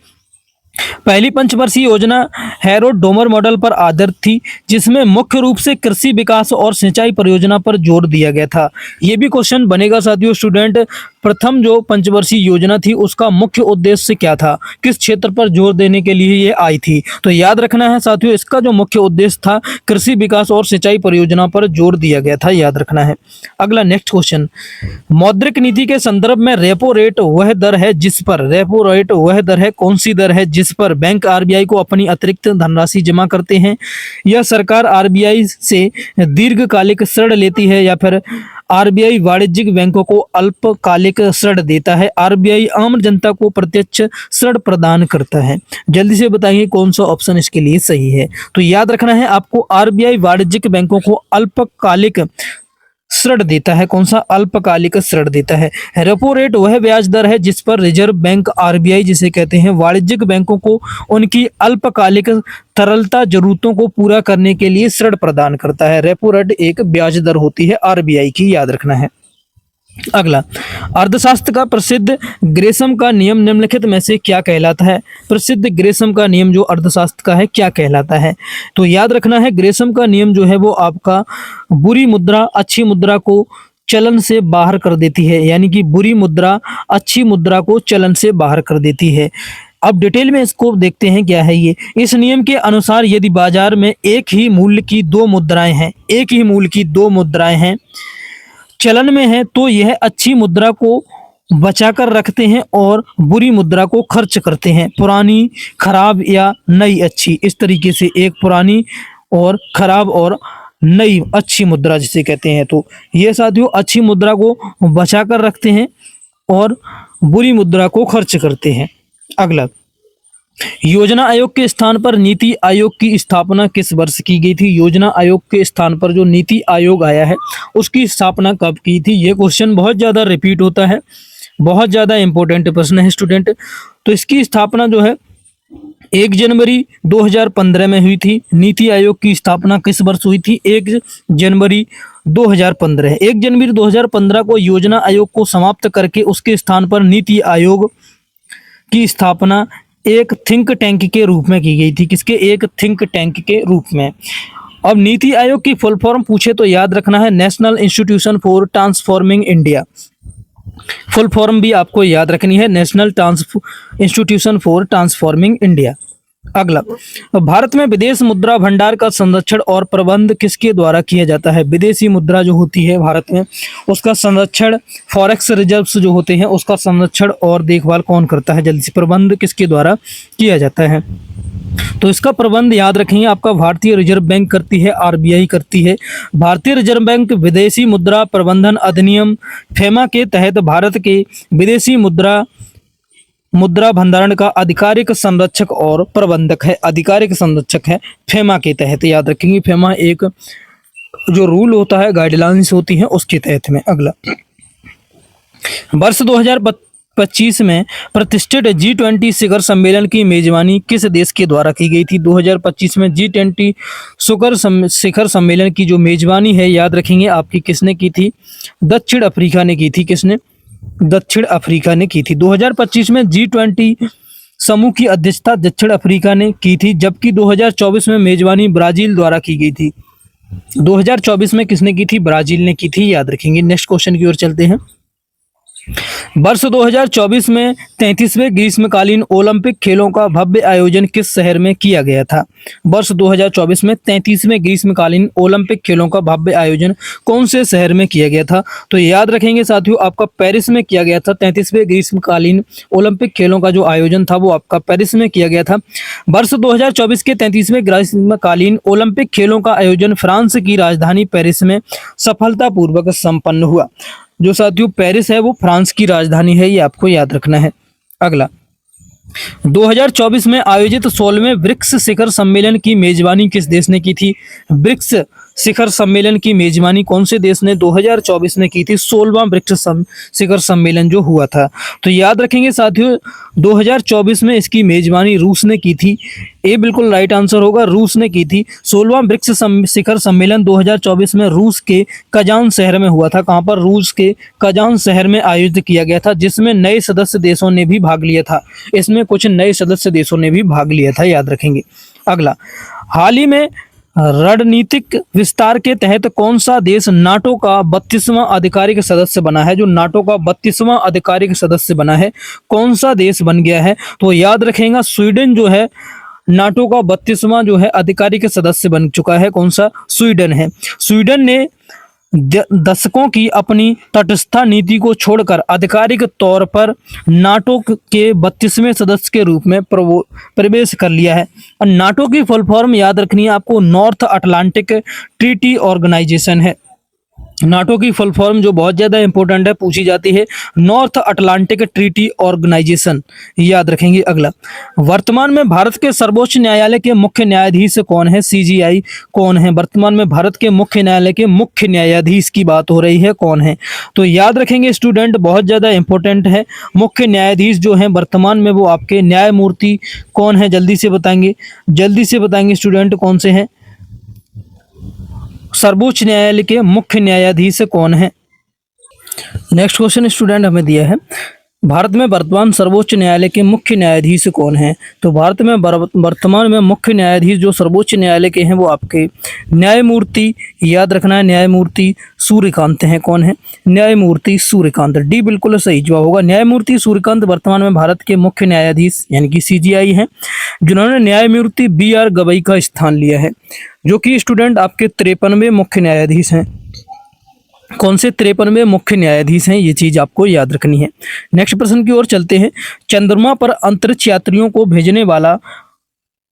पहली पंचवर्षीय योजना हैरो डोमर मॉडल पर आधारित थी, जिसमें मुख्य रूप से कृषि विकास और सिंचाई परियोजना पर जोर दिया गया था। ये भी क्वेश्चन बनेगा साथियों स्टूडेंट, प्रथम जो पंचवर्षीय योजना थी उसका मुख्य उद्देश्य क्या था, किस क्षेत्र पर जोर देने के लिए ये आई थी। तो याद रखना है साथियों, इसका जो मुख्य उद्देश्य था कृषि विकास और सिंचाई परियोजना पर जोर दिया गया था, याद रखना है। अगला नेक्स्ट क्वेश्चन, मौद्रिक नीति के संदर्भ में रेपो रेट वह दर है जिस पर, रेपो रेट वह दर है, कौन सी दर है जिस पर बैंक आरबीआई को अपनी अतिरिक्त धनराशि जमा करते हैं। यह सरकार आरबीआई से दीर्घकालिक ऋण लेती है या फिर आरबीआई वाणिज्यिक बैंकों को अल्पकालिक ऋण देता है। आरबीआई आम जनता को प्रत्यक्ष ऋण प्रदान करता है। जल्दी से बताइए कौन सा ऑप्शन इसके लिए सही है। तो याद रखना है आपको, आरबीआई वाणिज्यिक बैंकों को अल्पकालिक ऋण देता है। कौन सा? अल्पकालिक ऋण देता है। रेपो रेट वह ब्याज दर है जिस पर रिजर्व बैंक आरबीआई जिसे कहते हैं वाणिज्यिक बैंकों को उनकी अल्पकालिक तरलता जरूरतों को पूरा करने के लिए ऋण प्रदान करता है। रेपो रेट एक ब्याज दर होती है आरबीआई की, याद रखना है। अगला, अर्थशास्त्र का प्रसिद्ध ग्रेसम का नियम निम्नलिखित में से क्या कहलाता है। प्रसिद्ध ग्रेसम का नियम जो अर्थशास्त्र का है क्या कहलाता है। तो याद रखना है, ग्रेसम का नियम जो है वो आपका बुरी मुद्रा अच्छी मुद्रा को चलन से बाहर कर देती है, यानी कि बुरी मुद्रा अच्छी मुद्रा को चलन से बाहर कर देती है। अब डिटेल में इसको देखते हैं क्या है ये। इस नियम के अनुसार यदि बाजार में एक ही मूल्य की दो मुद्राएं हैं, एक ही मूल्य की दो मुद्राएं हैं चलन में है, तो यह अच्छी मुद्रा को बचा कर रखते हैं और बुरी मुद्रा को खर्च करते हैं। पुरानी खराब या नई अच्छी, इस तरीके से एक पुरानी और खराब और नई अच्छी मुद्रा जिसे कहते हैं। तो ये साथियों अच्छी मुद्रा को बचा कर रखते हैं और बुरी मुद्रा को खर्च करते हैं। अगला, योजना आयोग के स्थान पर नीति आयोग की स्थापना किस वर्ष की गई थी। योजना आयोग के स्थान पर जो नीति आयोग आया है उसकी स्थापना कब की थी। ये क्वेश्चन बहुत ज़्यादा रिपीट होता है, बहुत ज़्यादा इंपॉर्टेंट प्रश्न है स्टूडेंट। तो इसकी स्थापना जो है 1 जनवरी 2015 में हुई थी। नीति आयोग की स्थापना किस वर्ष हुई थी? 1 जनवरी 2015। 1 जनवरी 2015 को योजना आयोग को समाप्त करके उसके स्थान पर नीति आयोग की स्थापना एक थिंक टैंक के रूप में की गई थी। किसके? एक थिंक टैंक के रूप में। अब नीति आयोग की फुल फॉर्म पूछे तो याद रखना है national institution for transforming India. Full form भी आपको याद रखनी है, national institution for transforming India. अगला, भारत में विदेश मुद्रा भंडार का संरक्षण और प्रबंध किसके द्वारा किया जाता है। विदेशी मुद्रा जो होती है भारत में उसका संरक्षण, फॉरेक्स रिजर्व्स जो होते हैं उसका संरक्षण और देखभाल कौन करता है, जल्दी से प्रबंध किसके द्वारा किया जाता है। तो इसका प्रबंध याद रखेंगे आपका भारतीय रिजर्व बैंक करती है, आरबीआई करती है। भारतीय रिजर्व बैंक विदेशी मुद्रा प्रबंधन अधिनियम फेमा के तहत भारत के विदेशी मुद्रा भंडारण का आधिकारिक संरक्षक और प्रबंधक है। आधिकारिक संरक्षक है फेमा के तहत, याद रखेंगे। फेमा एक जो रूल होता है, गाइडलाइंस होती है उसके तहत में। अगला, वर्ष 2025 में प्रतिष्ठित G20 शिखर सम्मेलन की मेजबानी किस देश के द्वारा की गई थी। 2025 में G20 शिखर सम्मेलन की जो मेजबानी है याद रखेंगे आपकी किसने की थी? दक्षिण अफ्रीका ने की थी। किसने? दक्षिण अफ्रीका ने की थी। 2025 में G20 समूह की अध्यक्षता दक्षिण अफ्रीका ने की थी, जबकि 2024 में मेजबानी ब्राजील द्वारा की गई थी। 2024 में किसने की थी? ब्राजील ने की थी, याद रखेंगे। नेक्स्ट क्वेश्चन की ओर चलते हैं। वर्ष 2024 में 33वें ग्रीष्मकालीन ओलंपिक खेलों का भव्य आयोजन किस शहर में किया गया था। वर्ष 2024 में 33वें ग्रीष्मकालीन ओलंपिक खेलों का भव्य आयोजन कौन से शहर में किया गया था। तो याद रखेंगे साथियों आपका पेरिस में किया गया था। 33वें ग्रीष्मकालीन ओलंपिक खेलों का जो आयोजन था वो आपका पेरिस में किया गया था। वर्ष 2024 के 33वें ग्रीष्मकालीन ओलंपिक खेलों का आयोजन फ्रांस की राजधानी पेरिस में सफलतापूर्वक संपन्न हुआ। जो साथियों पेरिस है वो फ्रांस की राजधानी है, ये आपको याद रखना है। अगला, 2024 में आयोजित 16वें ब्रिक्स शिखर सम्मेलन की मेजबानी किस देश ने की थी। ब्रिक्स शिखर सम्मेलन की मेजबानी कौन से देश ने 2024 में की थी? 16वां ब्रिक्स शिखर सम्मेलन जो हुआ था। तो याद रखेंगे साथियों, 2024 में इसकी मेजबानी रूस ने की थी। ये बिल्कुल राइट आंसर होगा, रूस ने की थी। 16वां ब्रिक्स शिखर सम्मेलन 2024 में रूस के कजान शहर में हुआ था। कहाँ पर? रूस के कजान शहर में आयोजित किया गया था, जिसमें नए सदस्य देशों ने भी भाग लिया था। इसमें कुछ नए सदस्य देशों ने भी भाग लिया था, याद रखेंगे। अगला, हाल ही में रणनीतिक विस्तार के तहत कौन सा देश नाटो का 32वां आधिकारिक सदस्य बना है? जो नाटो का 32वां आधिकारिक सदस्य बना है, कौन सा देश बन गया है? तो याद रखेगा, स्वीडन जो है नाटो का 32वां जो है आधिकारिक सदस्य बन चुका है। कौन सा? स्वीडन है। स्वीडन ने दशकों की अपनी तटस्थ नीति को छोड़कर आधिकारिक तौर पर नाटो के 32वें सदस्य के रूप में प्रवेश कर लिया है। और नाटो की फुल फॉर्म याद रखनी है आपको, नॉर्थ अटलांटिक ट्रीटी ऑर्गेनाइजेशन है। नाटो की फुल फॉर्म जो बहुत ज़्यादा इंपॉर्टेंट है, पूछी जाती है, नॉर्थ अटलांटिक ट्रीटी ऑर्गेनाइजेशन, याद रखेंगे। अगला, वर्तमान में भारत के सर्वोच्च न्यायालय के मुख्य न्यायाधीश कौन है? सीजीआई कौन है? वर्तमान में भारत के मुख्य न्यायालय के मुख्य न्यायाधीश की बात हो रही है, कौन है? तो याद रखेंगे स्टूडेंट, बहुत ज़्यादा इंपॉर्टेंट है। मुख्य न्यायाधीश जो है वर्तमान में वो आपके न्यायमूर्ति कौन है? जल्दी से बताएंगे, जल्दी से बताएंगे स्टूडेंट, कौन से हैं? सर्वोच्च न्यायालय के मुख्य न्यायाधीश कौन है? नेक्स्ट क्वेश्चन स्टूडेंट हमें दिया है, भारत में वर्तमान सर्वोच्च न्यायालय के मुख्य न्यायाधीश कौन है? तो भारत में वर्तमान में मुख्य न्यायाधीश जो सर्वोच्च न्यायालय के हैं वो आपके न्यायमूर्ति, याद रखना है, न्यायमूर्ति सूर्यकांत हैं। कौन है? न्यायमूर्ति सूर्यकांत। डी बिल्कुल सही जवाब होगा। न्यायमूर्ति सूर्यकांत वर्तमान में भारत के मुख्य न्यायाधीश यानी कि सीजीआई हैं, जिन्होंने न्यायमूर्ति BR गवई का स्थान लिया है, जो कि स्टूडेंट आपके 53वें मुख्य न्यायाधीश हैं। कौन से? 53वें मुख्य न्यायाधीश हैं, ये चीज आपको याद रखनी है। नेक्स्ट प्रश्न की ओर चलते हैं। चंद्रमा पर अंतरिक्ष यात्रियों को भेजने वाला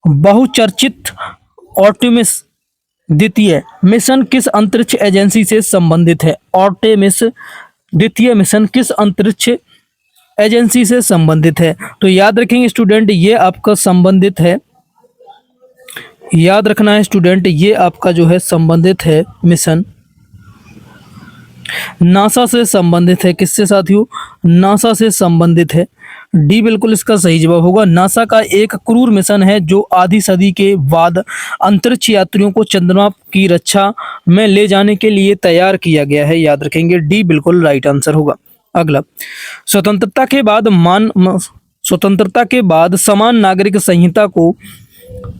बहुचर्चित आर्टेमिस द्वितीय मिशन किस अंतरिक्ष एजेंसी से संबंधित है? आर्टेमिस द्वितीय मिशन किस अंतरिक्ष एजेंसी से संबंधित है? तो याद रखेंगे स्टूडेंट, ये आपका संबंधित है, याद रखना है स्टूडेंट, ये आपका जो है संबंधित है मिशन नासा से संबंधित है। किससे साथियों? नासा से संबंधित है। डी बिल्कुल इसका सही जवाब होगा। नासा का एक क्रूर मिशन है जो आधी सदी के बाद अंतरिक्ष यात्रियों को चंद्रमा की रक्षा में ले जाने के लिए तैयार किया गया है, याद रखेंगे। डी बिल्कुल राइट आंसर होगा। अगला, स्वतंत्रता के बाद समान नागरिक संहिता को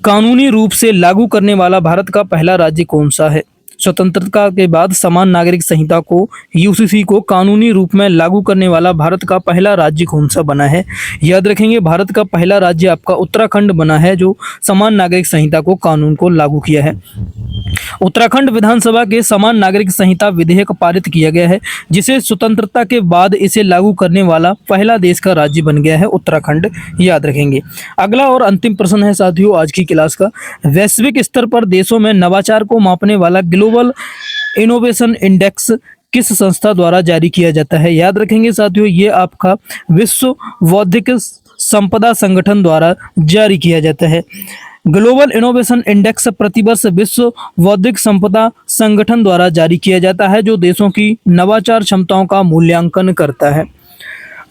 कानूनी रूप से लागू करने वाला भारत का पहला राज्य कौन सा है? स्वतंत्रता के बाद समान नागरिक संहिता को यूसीसी को कानूनी रूप में लागू करने वाला भारत का पहला राज्य कौन सा बना है? याद रखेंगे, भारत का पहला राज्य आपका उत्तराखंड बना है, जो समान नागरिक संहिता को कानून को लागू किया है। उत्तराखंड विधानसभा के समान नागरिक संहिता विधेयक पारित किया गया है, जिसे स्वतंत्रता के बाद इसे लागू करने वाला पहला देश का राज्य बन गया है उत्तराखंड, याद रखेंगे। अगला और अंतिम प्रश्न है साथियों आज की क्लास का, वैश्विक स्तर पर देशों में नवाचार को मापने वाला ग्लोबल इनोवेशन इंडेक्स किस संस्था द्वारा जारी किया जाता है? याद रखेंगे साथियों, ये आपका विश्व बौद्धिक संपदा संगठन द्वारा जारी किया जाता है। ग्लोबल इनोवेशन इंडेक्स प्रतिवर्ष विश्व बौद्धिक संपदा संगठन द्वारा जारी किया जाता है, जो देशों की नवाचार क्षमताओं का मूल्यांकन करता है।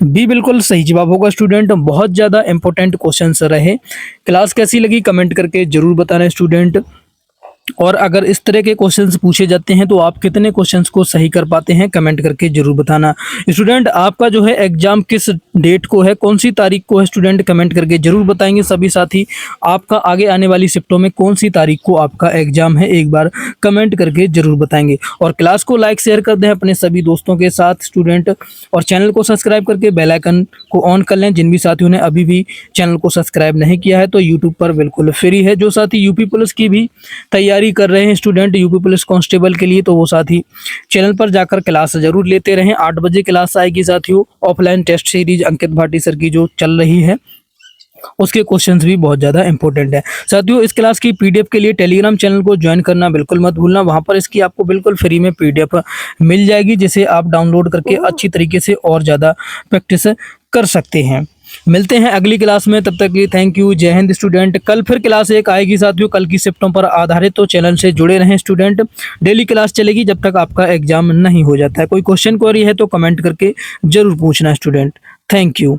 बी बिल्कुल सही जवाब होगा स्टूडेंट। बहुत ज़्यादा इंपॉर्टेंट क्वेश्चंस रहे। क्लास कैसी लगी कमेंट करके जरूर बताना स्टूडेंट। और अगर इस तरह के क्वेश्चंस पूछे जाते हैं तो आप कितने क्वेश्चंस को सही कर पाते हैं कमेंट करके जरूर बताना। स्टूडेंट आपका जो है एग्जाम किस डेट को है, कौन सी तारीख को है स्टूडेंट कमेंट करके जरूर बताएंगे सभी साथी। आपका आगे आने वाली शिफ्टों में कौन सी तारीख को आपका एग्जाम है एक बार कमेंट करके जरूर बताएंगे। और क्लास को लाइक शेयर कर दें अपने सभी दोस्तों के साथ स्टूडेंट, और चैनल को सब्सक्राइब करके बेल आइकन को ऑन कर लें। जिन भी साथियों ने अभी भी चैनल को सब्सक्राइब नहीं किया है तो यूट्यूब पर बिल्कुल फ्री है। जो साथी यूपी पुलिस की भी तैयारी कर रहे हैं स्टूडेंट, यूपी पुलिस कांस्टेबल के लिए, तो वो साथी चैनल पर जाकर क्लास जरूर लेते रहें। 8 बजे क्लास आएगी साथियों। ऑफलाइन टेस्ट सीरीज अंकित भाटी सर की जो चल रही है उसके क्वेश्चंस भी बहुत ज़्यादा इंपॉर्टेंट है साथियों। इस क्लास की पीडीएफ के लिए टेलीग्राम चैनल को ज्वाइन करना बिल्कुल मत भूलना। वहां पर इसकी आपको बिल्कुल फ्री में पीडीएफ मिल जाएगी, जिसे आप डाउनलोड करके अच्छी तरीके से और ज़्यादा प्रैक्टिस कर सकते हैं। मिलते हैं अगली क्लास में, तब तक के लिए थैंक यू। जय हिंद स्टूडेंट। कल फिर क्लास एक आएगी साथियों, कल की शिफ्टों पर आधारित, तो चैनल से जुड़े रहें स्टूडेंट। डेली क्लास चलेगी जब तक आपका एग्जाम नहीं हो जाता है। कोई क्वेश्चन क्वेरी है तो कमेंट करके जरूर पूछना स्टूडेंट। Thank you.